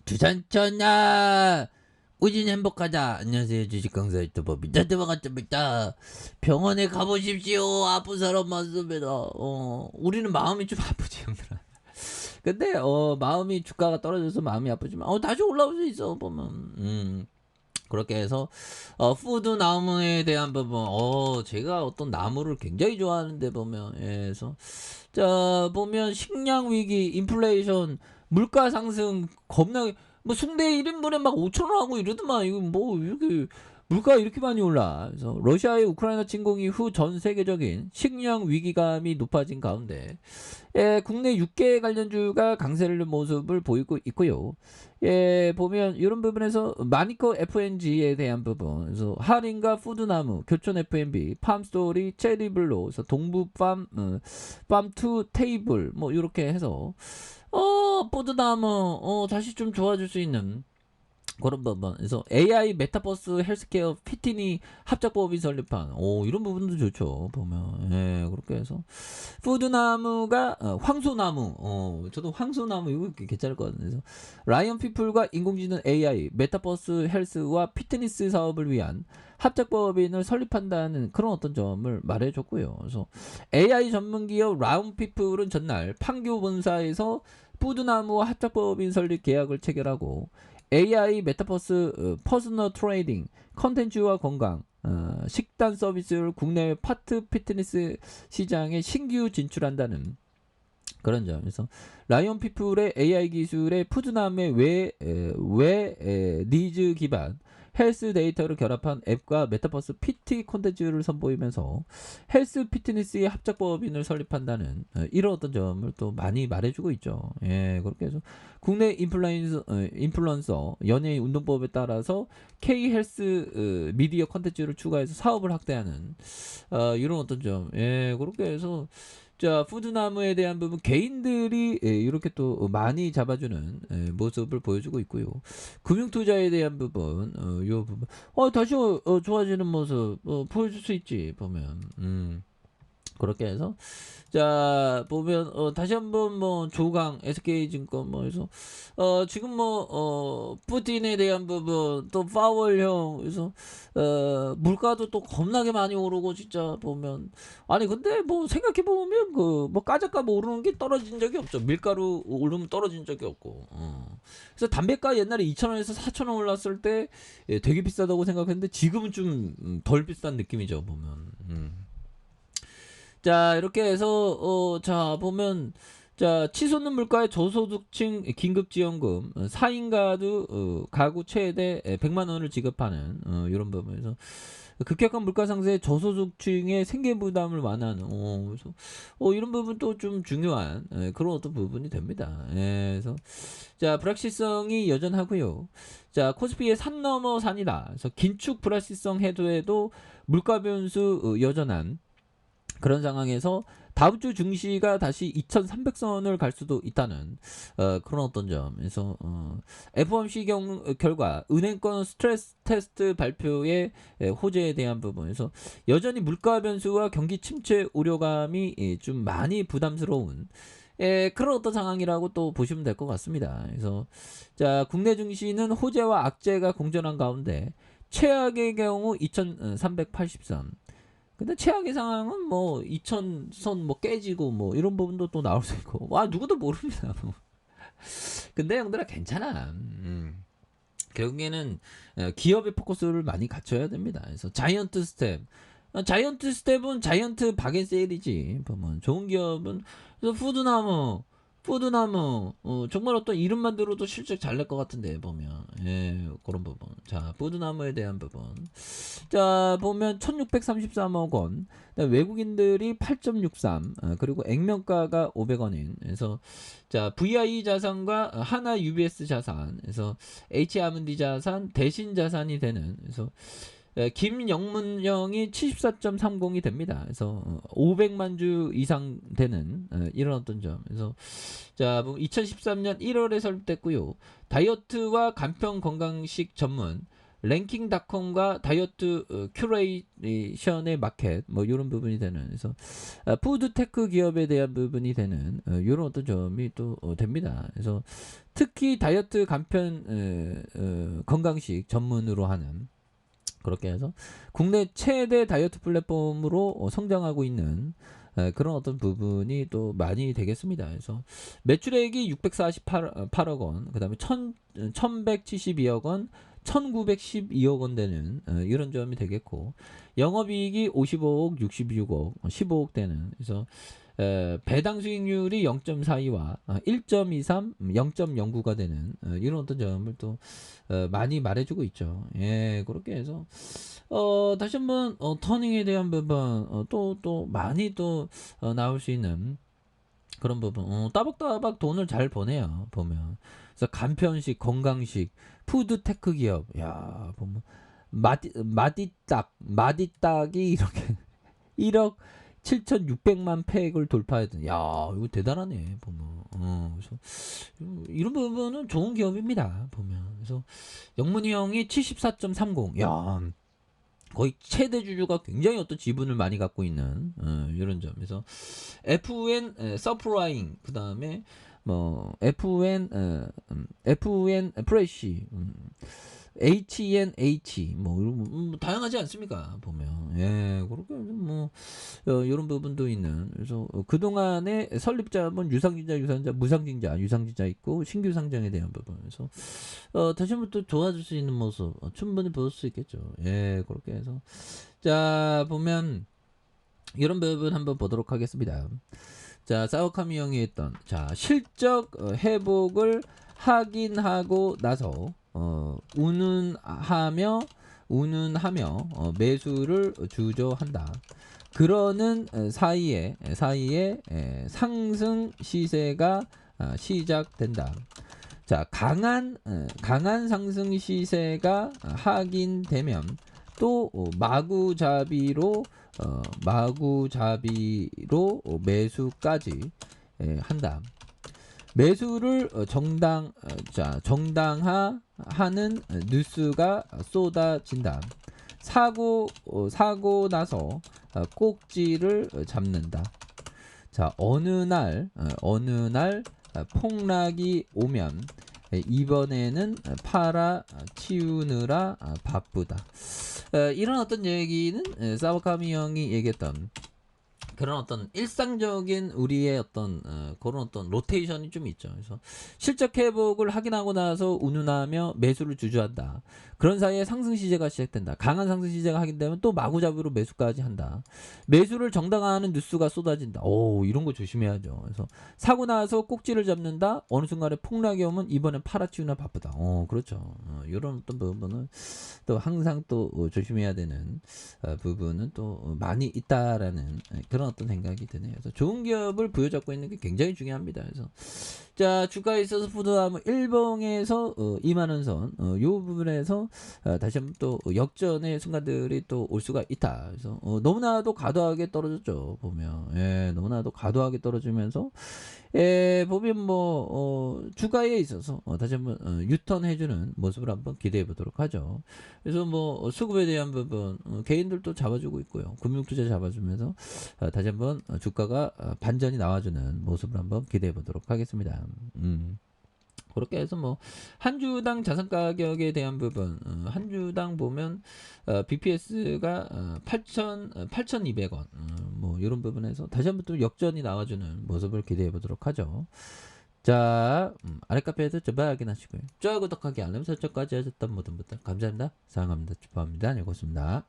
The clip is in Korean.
주산천하 우진 행복하다. 안녕하세요, 주식강사 유튜버 민타트와 같습니다. 병원에 가보십시오. 아픈 사람 많습니다. 우리는 마음이 좀 아프지, 형들아. 근데 마음이 주가가 떨어져서 마음이 아프지만 다시 올라올 수 있어 보면. 그렇게 해서 푸드 나무에 대한 부분, 제가 어떤 나무를 굉장히 좋아하는데 보면, 그래서 자 보면 식량 위기, 인플레이션, 물가 상승 겁나게, 뭐 숭대 1인분에 막 5,000원 하고 이러더만. 이거 뭐 이렇게 물가 이렇게 많이 올라. 그래서 러시아의 우크라이나 침공 이후 전 세계적인 식량 위기감이 높아진 가운데 국내 6개 관련주가 강세를 모습을 보이고 있고요. 보면 이런 부분에서 마니커 FNG에 대한 부분, 그래서 하린과 푸드나무, 교촌 FNB, 팜스토리, 체리블로, 그래서 동부팜, 팜투 테이블, 뭐 이렇게 해서 푸드나무 다시 좀 좋아질 수 있는 그런 부분. 그래서 AI 메타버스 헬스케어 피티니 합작법이 설립한 이런 부분도 좋죠 보면. 그렇게 해서 푸드나무가 황소나무, 저도 황소나무 이거 괜찮을 것 같은데. 그래서 라이언 피플과 인공지능 AI 메타버스 헬스와 피트니스 사업을 위한 합작법인을 설립한다는 그런 어떤 점을 말해줬고요. 그래서 AI 전문기업 라운 피플은 전날 판교 본사에서 푸드나무와 합작법인 설립 계약을 체결하고 AI 메타버스 퍼스널 트레이딩, 컨텐츠와 건강, 식단 서비스를 국내 파트 피트니스 시장에 신규 진출한다는 그런 점에서 라이온 피플의 AI 기술의 푸드남의 외 니즈 기반 헬스 데이터를 결합한 앱과 메타버스 PT 콘텐츠를 선보이면서 헬스 피트니스의 합작법인을 설립한다는 이런 어떤 점을 또 많이 말해주고 있죠. 그렇게 해서 국내 인플루언서 연예인 운동법에 따라서 K 헬스 미디어 콘텐츠를 추가해서 사업을 확대하는 이런 어떤 점. 그렇게 해서 자 푸드나무에 대한 부분 개인들이 이렇게 또 많이 잡아주는 모습을 보여주고 있고요. 금융투자에 대한 부분, 요 부분 다시 좋아지는 모습 보여줄 수 있지 보면. 그렇게 해서 자 보면 다시 한번 뭐 조강 SK증권 뭐 해서 지금 뭐 푸틴에 대한 부분, 또 파월형, 그래서 물가도 또 겁나게 많이 오르고 진짜 보면. 아니 근데 뭐 생각해 보면 그 뭐 까짓값 오르는 게 떨어진 적이 없죠. 밀가루 오르면 떨어진 적이 없고. 그래서 담배가 옛날에 2,000원에서 4,000원 올랐을 때 되게 비싸다고 생각했는데 지금은 좀 덜 비싼 느낌이죠 보면. 자 이렇게 해서 자 보면 자 치솟는 물가의 저소득층 긴급지원금 4인 가구 최대 100만 원을 지급하는 이런 부분에서 급격한 물가 상승에 저소득층의 생계 부담을 완화하는 그래서 이런 부분도 좀 중요한 그런 어떤 부분이 됩니다. 그래서 자 불확실성이 여전하고요. 자 코스피의 산 넘어 산이다. 그래서 긴축 불확실성 해소에도 물가 변수 여전한 그런 상황에서 다음 주 증시가 다시 2,300선을 갈 수도 있다는 그런 어떤 점에서 FOMC 결과 은행권 스트레스 테스트 발표의 호재에 대한 부분에서 여전히 물가 변수와 경기 침체 우려감이 좀 많이 부담스러운 그런 어떤 상황이라고 또 보시면 될 것 같습니다. 그래서 자 국내 증시는 호재와 악재가 공존한 가운데 최악의 경우 2,380선, 근데 최악의 상황은 뭐 2,000선 뭐 깨지고 뭐 이런 부분도 또 나올 수 있고, 와 누구도 모릅니다. 뭐. 근데 형들아 괜찮아. 결국에는 기업의 포커스를 많이 갖춰야 됩니다. 그래서 자이언트 스텝, 자이언트 스텝은 자이언트 바겐세일이지 보면. 좋은 기업은 그래서 푸드나무 정말 어떤 이름만 들어도 실적 잘 낼 것 같은데 보면. 그런 부분. 자 푸드나무에 대한 부분, 자 보면 1633억 원, 외국인들이 8.63, 그리고 액면가가 500원인. 그래서 자 VI 자산과 하나 UBS 자산, 그래서 H&D 자산, 대신 자산이 되는. 그래서 김영문형이 74.30이 됩니다. 그래서 500만 주 이상 되는 이런 어떤 점. 그래서 자 2013년 1월에 설립됐고요. 다이어트와 간편 건강식 전문 랭킹닷컴과 다이어트 큐레이션의 마켓 뭐 이런 부분이 되는 그래서 푸드테크 기업에 대한 부분이 되는 이런 어떤 점이 또 됩니다. 그래서 특히 다이어트 간편 건강식 전문으로 하는 그렇게 해서 국내 최대 다이어트 플랫폼으로 성장하고 있는 그런 어떤 부분이 또 많이 되겠습니다. 그래서 매출액이 648억 원, 그 다음에 1172억 원, 1912억 원 되는 이런 점이 되겠고, 영업이익이 55억, 66억, 15억 되는, 그래서 배당 수익률이 0.42와 1.23, 0.09가 되는 이런 어떤 점을 또 많이 말해주고 있죠. 예, 그렇게 해서 다시 한번 터닝에 대한 부분 또 많이 또 나올 수 있는 그런 부분 따박따박 돈을 잘 버네요 보면. 그래서 간편식 건강식 푸드테크 기업 야 보면 마디딱이 이렇게 1억 7,600만 팩을 돌파했던 야 이거 대단하네 보면. 그래서 이런 부분은 좋은 기업입니다 보면. 그래서 영문이 형이 74.30 야 거의 최대 주주가 굉장히 어떤 지분을 많이 갖고 있는 이런 점에서 FN 서프라잉 그 다음에 뭐 FN 프레시 HNH 뭐 이런 다양하지 않습니까 보면. 예 그렇게 뭐 이런 부분도 있는. 그래서 그동안의 설립자분 유상증자 무상증자 있고 신규 상장에 대한 부분에서 다시 한번 또 좋아질 수 있는 모습 충분히 볼 수 있겠죠. 예 그렇게 해서 자 보면 이런 부분 한번 보도록 하겠습니다. 자 사워카미 형이 했던 자 실적 회복을 확인하고 나서 운운하며 매수를 주저한다. 그러는 사이에 상승 시세가 시작된다. 자 강한 상승 시세가 확인되면 또 마구잡이로 매수까지 한다. 매수를 정당화하는 뉴스가 쏟아진다. 사고 나서 꼭지를 잡는다. 자 어느 날 폭락이 오면 이번에는 팔아치우느라 바쁘다. 이런 어떤 얘기는 사와카미 형이 얘기했던 그런 어떤 일상적인 우리의 어떤 그런 어떤 로테이션이 좀 있죠. 그래서 실적 회복을 확인하고 나서 운운하며 매수를 주저한다. 그런 사이에 상승 시세가 시작된다. 강한 상승 시세가 확인되면 또 마구잡이로 매수까지 한다. 매수를 정당화하는 뉴스가 쏟아진다. 오 이런 거 조심해야죠. 그래서 사고 나서 꼭지를 잡는다. 어느 순간에 폭락이 오면 이번엔 팔아치우나 바쁘다. 그렇죠. 이런 어떤 부분은 또 항상 또 조심해야 되는 부분은 또 많이 있다라는 그런 어떤 생각이 드네요. 그래서 좋은 기업을 부여잡고 있는 게 굉장히 중요합니다. 그래서 자 주가에 있어서 푸드하면 일봉에서 2만원 선 요 부분에서 다시 한번 또 역전의 순간들이 또 올 수가 있다. 그래서 너무나도 과도하게 떨어졌죠 보면. 예, 너무나도 과도하게 떨어지면서 보면 뭐 주가에 있어서 다시 한번 유턴해주는 모습을 한번 기대해 보도록 하죠. 그래서 뭐 수급에 대한 부분 개인들도 잡아주고 있고요. 금융투자 잡아주면서 다시 한번 주가가 반전이 나와주는 모습을 한번 기대해 보도록 하겠습니다. 그렇게 해서 뭐 한 주당 자산 가격에 대한 부분 한 주당 보면 BPS가 8,200원 뭐 이런 부분에서 다시 한번 또 역전이 나와주는 모습을 기대해 보도록 하죠. 자 아랫카페에서 저발 확인하시고요. 좋아요 구독하기 알림 설정까지 하셨던 모든 분들 감사합니다. 사랑합니다. 축하합니다. 안녕히 계십니다.